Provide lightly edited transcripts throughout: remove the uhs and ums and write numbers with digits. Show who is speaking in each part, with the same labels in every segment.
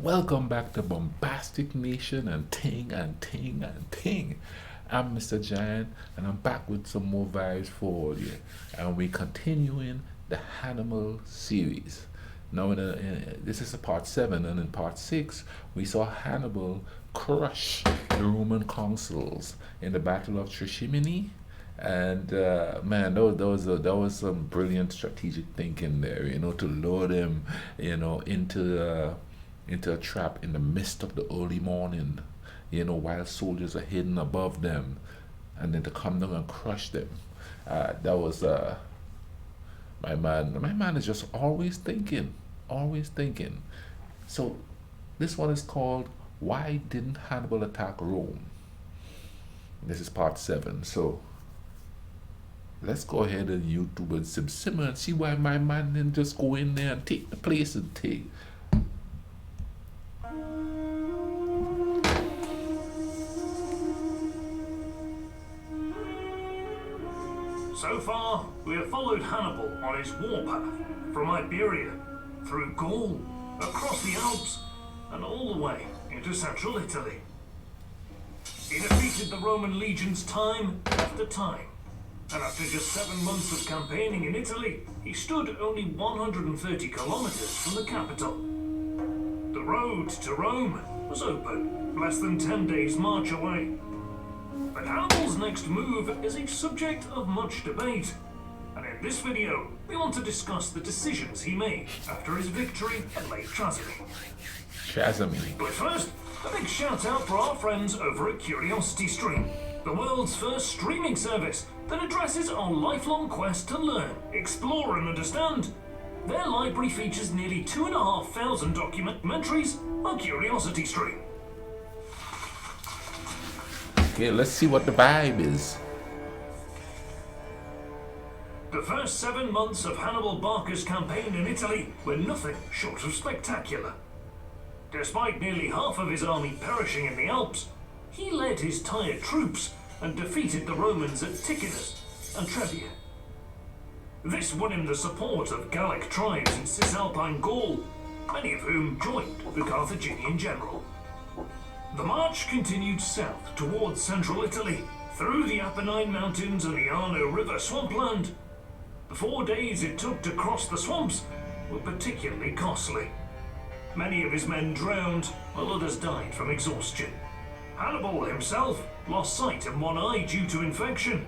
Speaker 1: Welcome back to Bombastic Nation and Ting and Ting and Ting. I'm Mr. Giant and I'm back with some more vibes for all you. And we're continuing the Hannibal series. Now, this is a part 7, and in part 6, we saw Hannibal crush the Roman consuls in the Battle of Trishimini. And man, that was some brilliant strategic thinking there, to lure them, into a trap in the midst of the early morning, while soldiers are hidden above them, and then to come down and crush them. That was my man. My man is just always thinking, always thinking. So this one is called "Why Didn't Hannibal Attack Rome?" This is part 7. So let's go ahead and YouTube and simmer and see why my man didn't just go in there and take the place and take.
Speaker 2: So far, we have followed Hannibal on his warpath from Iberia, through Gaul, across the Alps, and all the way into central Italy. He defeated the Roman legions time after time, and after just 7 months of campaigning in Italy, he stood only 130 kilometers from the capital. The road to Rome was open, less than 10 days' march away. But Hannibal's next move is a subject of much debate, and in this video, we want to discuss the decisions he made after his victory at Lake Trasimene. But first, a big shout out for our friends over at Curiosity Stream, the world's first streaming service that addresses our lifelong quest to learn, explore and understand. Their library features nearly 2,500 documentaries on Curiosity Stream.
Speaker 1: Okay, let's see what the vibe is.
Speaker 2: The first 7 months of Hannibal Barca's campaign in Italy were nothing short of spectacular. Despite nearly half of his army perishing in the Alps, he led his tired troops and defeated the Romans at Ticinus and Trebia. This won him the support of Gallic tribes in Cisalpine Gaul, many of whom joined the Carthaginian general. The march continued south towards central Italy, through the Apennine Mountains and the Arno River swampland. The 4 days it took to cross the swamps were particularly costly. Many of his men drowned, while others died from exhaustion. Hannibal himself lost sight in one eye due to infection.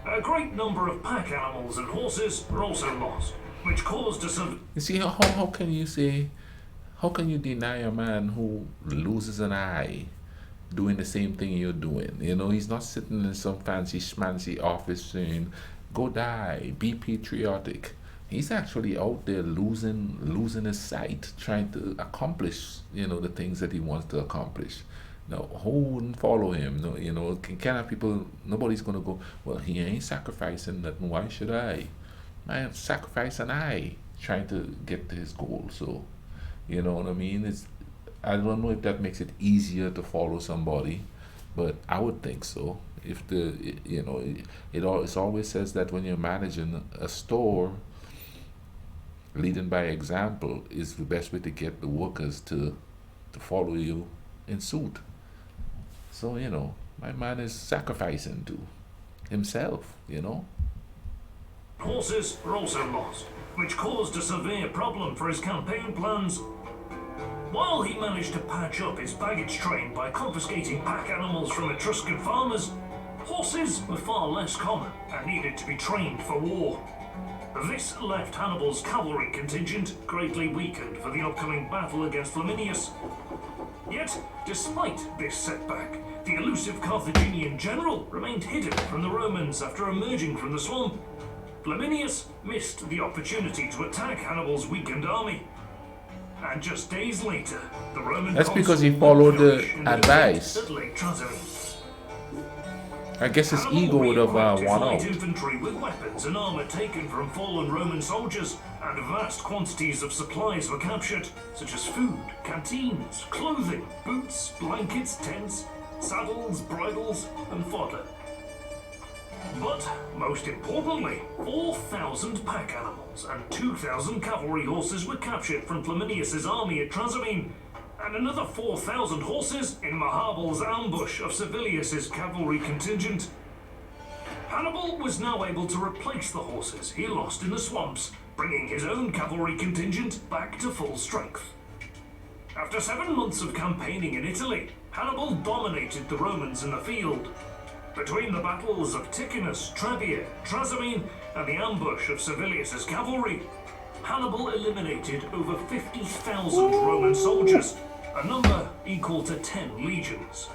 Speaker 2: A great number of pack animals and horses were also lost, which caused a
Speaker 1: You see, how can you say, how can you deny a man who loses an eye doing the same thing you're doing? He's not sitting in some fancy schmancy office saying, go die, be patriotic. He's actually out there losing his sight, trying to accomplish, the things that he wants to accomplish. Now, who wouldn't follow him? No, kind of people, nobody's going to go, well, he ain't sacrificing nothing, why should I? I am sacrifice an eye trying to get to his goal. So, you know what I mean? I don't know if that makes it easier to follow somebody, but I would think so. If it always says that when you're managing a store, leading by example is the best way to get the workers to follow you in suit. So, my man is sacrificing to himself,
Speaker 2: Horses were also lost, which caused a severe problem for his campaign plans. While he managed to patch up his baggage train by confiscating pack animals from Etruscan farmers, horses were far less common and needed to be trained for war. This left Hannibal's cavalry contingent greatly weakened for the upcoming battle against Flaminius. Yet, despite this setback, the elusive Carthaginian general remained hidden from the Romans after emerging from the swamp. Flaminius missed the opportunity to attack Hannibal's weakened army. And just days later, the Roman
Speaker 1: That's because he followed the advice.
Speaker 2: at Lake Trasimene.
Speaker 1: I guess his ego would have won out.
Speaker 2: Infantry with weapons and armor taken from fallen Roman soldiers, and vast quantities of supplies were captured, such as food, canteens, clothing, boots, blankets, tents, saddles, bridles, and fodder. But, most importantly, 4,000 pack animals and 2,000 cavalry horses were captured from Flaminius' army at Trasimene, and another 4,000 horses in Mahabal's ambush of Servilius's cavalry contingent. Hannibal was now able to replace the horses he lost in the swamps, bringing his own cavalry contingent back to full strength. After 7 months of campaigning in Italy, Hannibal dominated the Romans in the field. Between the battles of Ticinus, Trebia, Trasimene, and the ambush of Servilius's cavalry, Hannibal eliminated over 50,000 Roman soldiers, a number equal to 10 legions.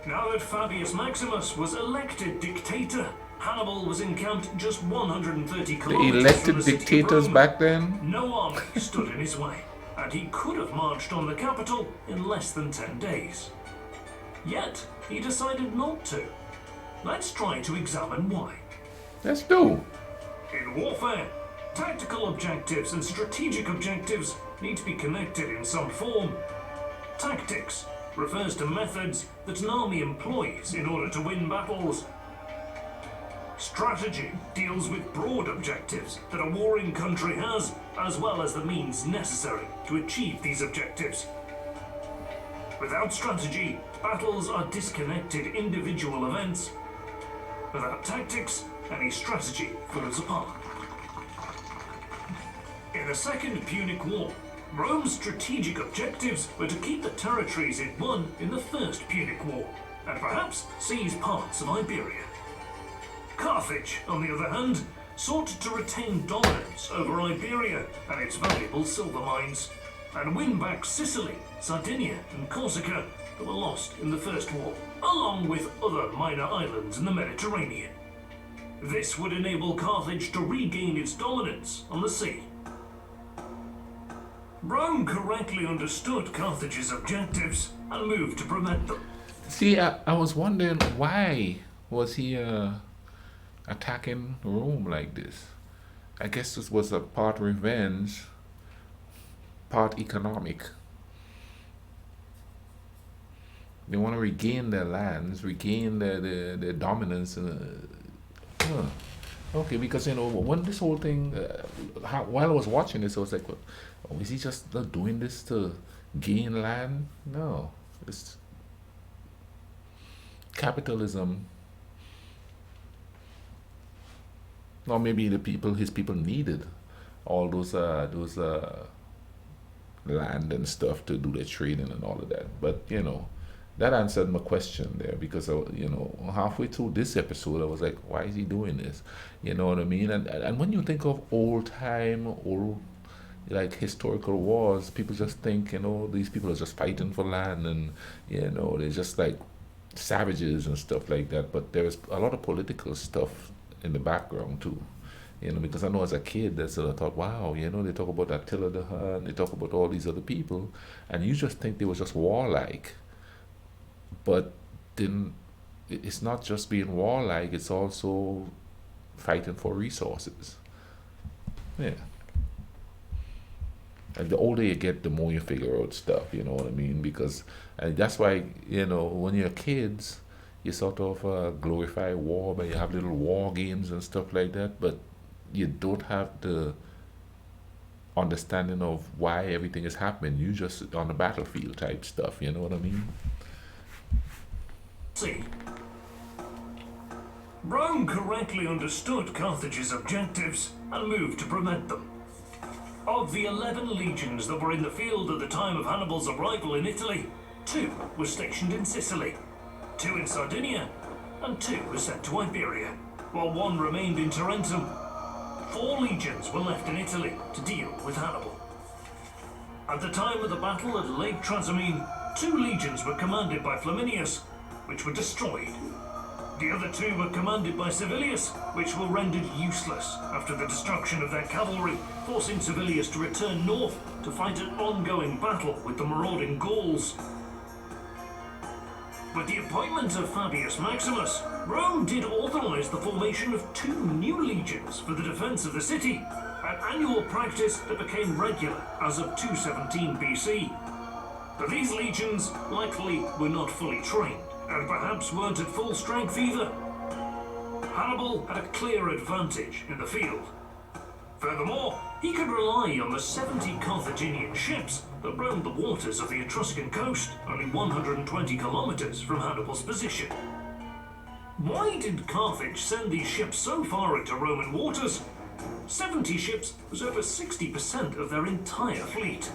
Speaker 2: Now that Fabius Maximus was elected dictator, Hannibal was encamped just 130
Speaker 1: They
Speaker 2: kilometers from
Speaker 1: elected
Speaker 2: the city of
Speaker 1: dictators
Speaker 2: Rome.
Speaker 1: back then?
Speaker 2: No army stood in his way, and he could have marched on the capital in less than 10 days. Yet, he decided not to. Let's try to examine why.
Speaker 1: Let's do.
Speaker 2: In warfare, tactical objectives and strategic objectives need to be connected in some form. Tactics refers to methods that an army employs in order to win battles. Strategy deals with broad objectives that a warring country has, as well as the means necessary to achieve these objectives. Without strategy, battles are disconnected individual events. Without tactics, any strategy falls apart. In the Second Punic War, Rome's strategic objectives were to keep the territories it won in the First Punic War, and perhaps seize parts of Iberia. Carthage, on the other hand, sought to retain dominance over Iberia and its valuable silver mines, and win back Sicily, Sardinia, and Corsica that were lost in the First War, along with other minor islands in the Mediterranean. This would enable Carthage to regain its dominance on the sea. Rome correctly understood Carthage's objectives and moved to prevent them.
Speaker 1: See, I was wondering why was he attacking Rome like this? I guess this was a part revenge, part economic. They want to regain their lands, regain their dominance. Okay, because when this whole thing, while I was watching this, I was like, oh, is he just not doing this to gain land? No, it's capitalism. Or maybe his people needed all those land and stuff to do their trading and all of that. But that answered my question there, because halfway through this episode I was like, why is he doing this? You know what I mean? And when you think of old like historical wars, people just think these people are just fighting for land, and they're just like savages and stuff like that. But there is a lot of political stuff in the background too. Because I know as a kid, I thought, wow, they talk about Attila the Hun, they talk about all these other people, and you just think they were just warlike. But then it's not just being warlike, it's also fighting for resources. Yeah. And the older you get, the more you figure out stuff, you know what I mean? Because that's why, when you're kids, you sort of glorify war, but you have little war games and stuff like that, but you don't have the understanding of why everything is happening. You just on the battlefield type stuff, you know what I mean?
Speaker 2: See, Rome correctly understood Carthage's objectives and moved to prevent them. Of the 11 legions that were in the field at the time of Hannibal's arrival in Italy, 2 were stationed in Sicily, 2 in Sardinia, and 2 were sent to Iberia, while 1 remained in Tarentum. 4 legions were left in Italy to deal with Hannibal. At the time of the battle at Lake Trasimene, 2 legions were commanded by Flaminius, which were destroyed. The other 2 were commanded by Servilius, which were rendered useless after the destruction of their cavalry, forcing Servilius to return north to fight an ongoing battle with the marauding Gauls. With the appointment of Fabius Maximus, Rome did authorize the formation of 2 new legions for the defense of the city, an annual practice that became regular as of 217 BC. But these legions likely were not fully trained, and perhaps weren't at full strength either. Hannibal had a clear advantage in the field. Furthermore, he could rely on the 70 Carthaginian ships that roamed the waters of the Etruscan coast, only 120 kilometers from Hannibal's position. Why did Carthage send these ships so far into Roman waters? 70 ships was over 60% of their entire fleet.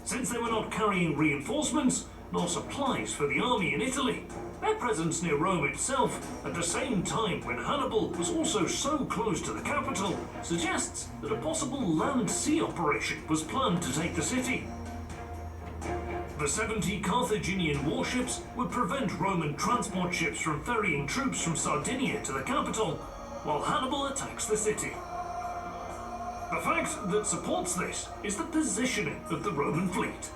Speaker 2: Since they were not carrying reinforcements nor supplies for the army in Italy, their presence near Rome itself, at the same time when Hannibal was also so close to the capital, suggests that a possible land-sea operation was planned to take the city. The 70 Carthaginian warships would prevent Roman transport ships from ferrying troops from Sardinia to the capital, while Hannibal attacks the city. The fact that supports this is the positioning of the Roman fleet.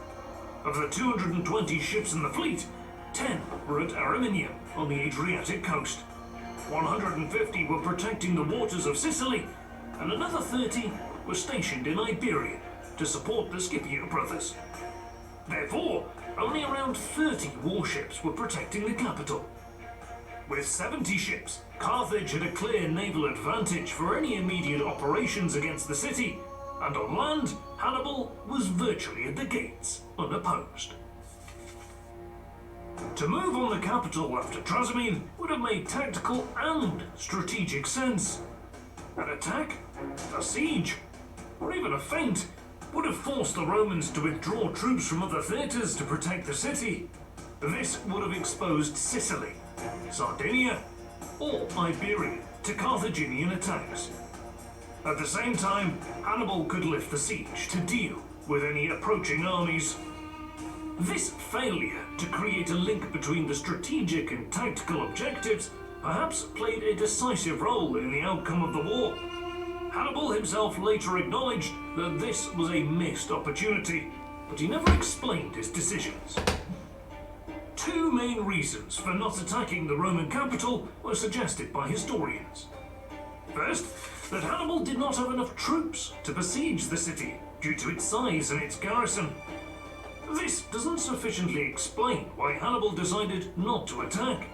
Speaker 2: Of the 220 ships in the fleet, 10 were at Ariminum on the Adriatic coast. 150 were protecting the waters of Sicily, and another 30 were stationed in Iberia to support the Scipio brothers. Therefore, only around 30 warships were protecting the capital. With 70 ships, Carthage had a clear naval advantage for any immediate operations against the city, and on land, Hannibal was virtually at the gates, unopposed. To move on the capital after Trasimene would have made tactical and strategic sense. An attack, a siege, or even a feint would have forced the Romans to withdraw troops from other theatres to protect the city. This would have exposed Sicily, Sardinia, or Iberia to Carthaginian attacks. At the same time, Hannibal could lift the siege to deal with any approaching armies. This failure to create a link between the strategic and tactical objectives perhaps played a decisive role in the outcome of the war. Hannibal himself later acknowledged that this was a missed opportunity, but he never explained his decisions. Two main reasons for not attacking the Roman capital were suggested by historians. First, that Hannibal did not have enough troops to besiege the city due to its size and its garrison. This doesn't sufficiently explain why Hannibal decided not to attack.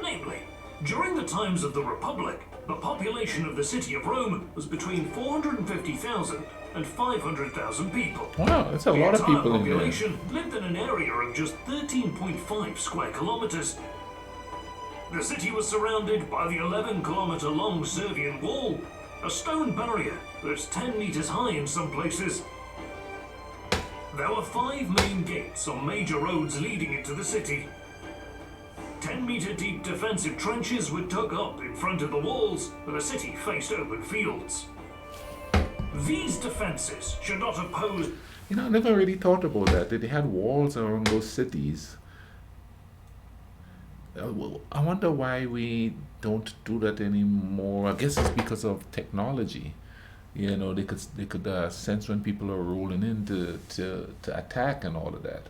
Speaker 2: Namely, during the times of the Republic, the population of the city of Rome was between 450,000 and 500,000 people.
Speaker 1: Wow, that's a lot of people in there.
Speaker 2: The entire population lived in an area of just 13.5 square kilometers. The city was surrounded by the 11-kilometer long Servian wall, a stone barrier that's 10 meters high in some places. There were 5 main gates on major roads leading into the city. 10-meter deep defensive trenches were dug up in front of the walls, and the city faced open fields. These defenses should not have posed...
Speaker 1: You know, I never really thought about that. They had walls around those cities. I wonder why we don't do that anymore. I guess it's because of technology. You know, they could sense when people are rolling in to attack and all of that.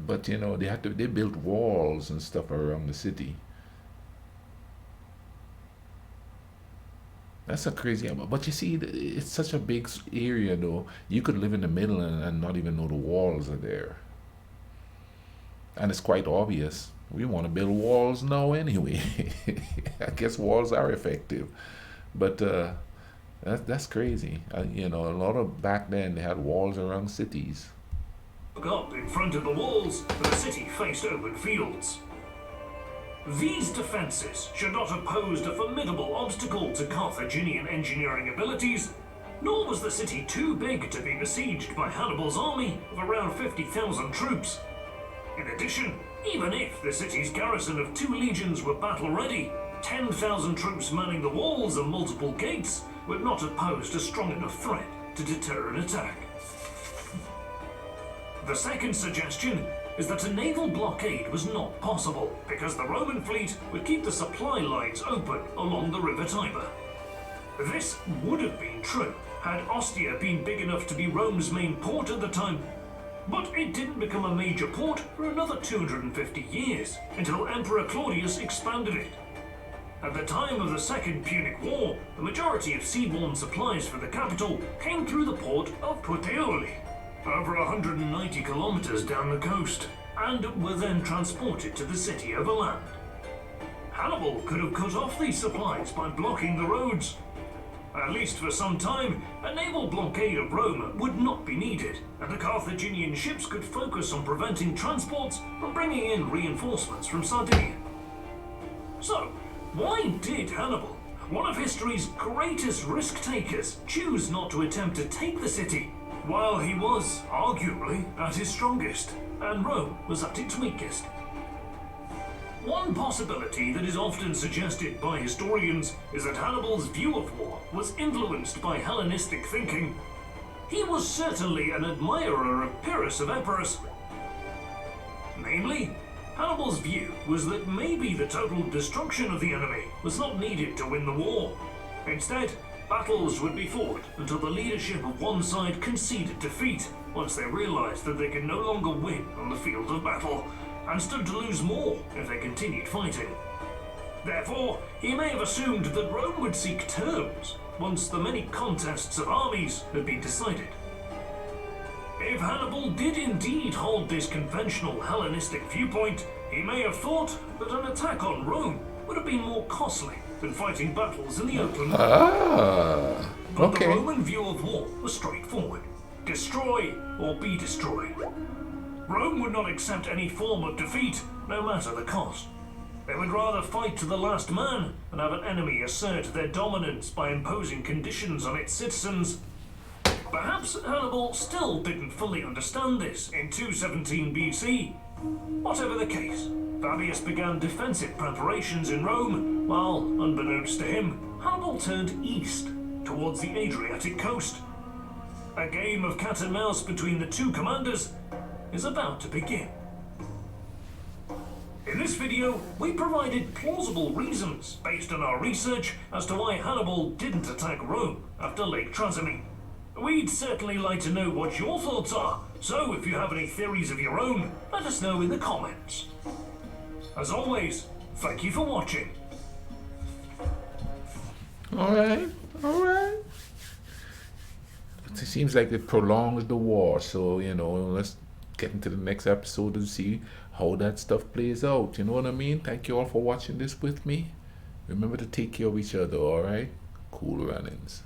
Speaker 1: But you know, they built walls and stuff around the city. That's a crazy. But you see, it's such a big area, though. You could live in the middle and not even know the walls are there. And it's quite obvious. We want to build walls now anyway. I guess walls are effective. But that's crazy. You know, a lot of back then they had walls around cities.
Speaker 2: Up in front of the walls, but the city faced open fields. These defenses should not have posed a formidable obstacle to Carthaginian engineering abilities, nor was the city too big to be besieged by Hannibal's army of around 50,000 troops. In addition, even if the city's garrison of 2 legions were battle-ready, 10,000 troops manning the walls and multiple gates would not have posed a strong enough threat to deter an attack. The second suggestion is that a naval blockade was not possible because the Roman fleet would keep the supply lines open along the river Tiber. This would have been true had Ostia been big enough to be Rome's main port at the time, but it didn't become a major port for another 250 years until Emperor Claudius expanded it. At the time of the Second Punic War, the majority of seaborne supplies for the capital came through the port of Puteoli, over 190 kilometers down the coast, and were then transported to the city overland. Hannibal could have cut off these supplies by blocking the roads, At least for some time, a naval blockade of Rome would not be needed, and the Carthaginian ships could focus on preventing transports from bringing in reinforcements from Sardinia. So, why did Hannibal, one of history's greatest risk-takers, choose not to attempt to take the city while he was, arguably, at his strongest, and Rome was at its weakest? One possibility that is often suggested by historians is that Hannibal's view of war was influenced by Hellenistic thinking. He was certainly an admirer of Pyrrhus of Epirus. Namely, Hannibal's view was that maybe the total destruction of the enemy was not needed to win the war. Instead, battles would be fought until the leadership of one side conceded defeat once they realized that they could no longer win on the field of battle, and stood to lose more if they continued fighting. Therefore, he may have assumed that Rome would seek terms once the many contests of armies had been decided. If Hannibal did indeed hold this conventional Hellenistic viewpoint, he may have thought that an attack on Rome would have been more costly than fighting battles in the open. But the Roman view of war was straightforward: destroy or be destroyed. Rome would not accept any form of defeat, no matter the cost. They would rather fight to the last man than have an enemy assert their dominance by imposing conditions on its citizens. Perhaps Hannibal still didn't fully understand this in 217 BC. Whatever the case, Fabius began defensive preparations in Rome, while, unbeknownst to him, Hannibal turned east, towards the Adriatic coast. A game of cat and mouse between the two commanders is about to begin. In this video, we provided plausible reasons based on our research as to why Hannibal didn't attack Rome after Lake Trasimene. We'd certainly like to know what your thoughts are, so if you have any theories of your own, let us know in the comments. As always, thank you for watching.
Speaker 1: Alright. It seems like it prolongs the war, so let's get into the next episode and see how that stuff plays out. You know what I mean? Thank you all for watching this with me. Remember to take care of each other, alright? Cool runnings.